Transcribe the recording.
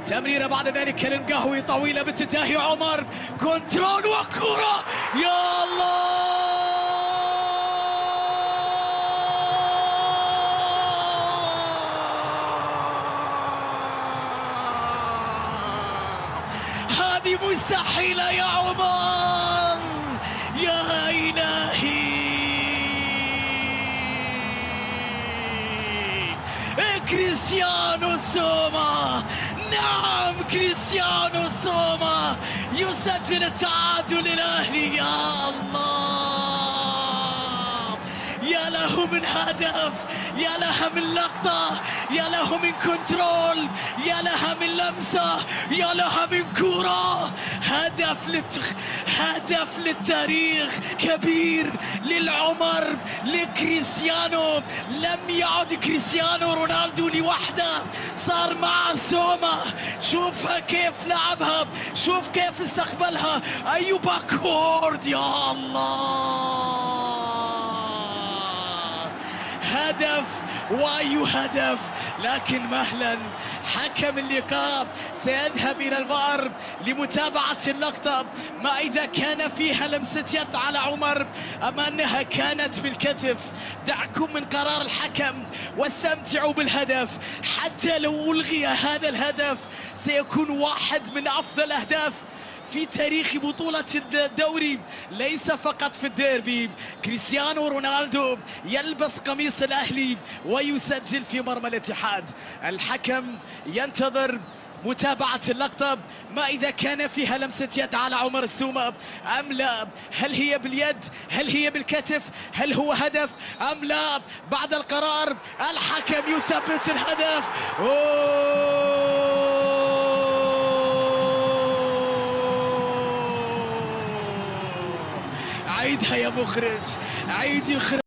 تمريرة بعد ذلك القهوي طويلة باتجاه عمر، كنترول وكرة، يا الله هذه مستحيلة يا عمر، يا إلهي. كريستيانو سوما، نعم كريستيانو سوما يسجل التعادل للأهلي. يا الله، يا له من هدف، يا لها من لقطة، يا له من كنترول، يا لها من لمسة، يا لها من كرة. هدف للتاريخ، كبير للعمر، لكريستيانو. لم يعد كريستيانو رونالدو لوحده، صار مع سوما. شوفها كيف لعبها، شوف كيف استقبلها، أي باكورد، يا الله. هدف واي هدف، لكن مهلا حكم اللقاء سيذهب إلى الفار لمتابعة اللقطة، ما إذا كان فيها لمسة يد على عمر أم أنها كانت بالكتف. دعكم من قرار الحكم واستمتعوا بالهدف. حتى لو ألغي هذا الهدف سيكون واحد من أفضل أهداف في تاريخ بطولة الدوري، ليس فقط في الديربي. كريستيانو رونالدو يلبس قميص الأهلي ويسجل في مرمى الاتحاد. الحكم ينتظر متابعة اللقطة، ما إذا كان فيها لمسة يد على عمر السومة أم لا. هل هي باليد؟ هل هي بالكتف؟ هل هو هدف أم لا؟ بعد القرار الحكم يثبت الهدف. عيدها يا مخرج، عيد يخرج.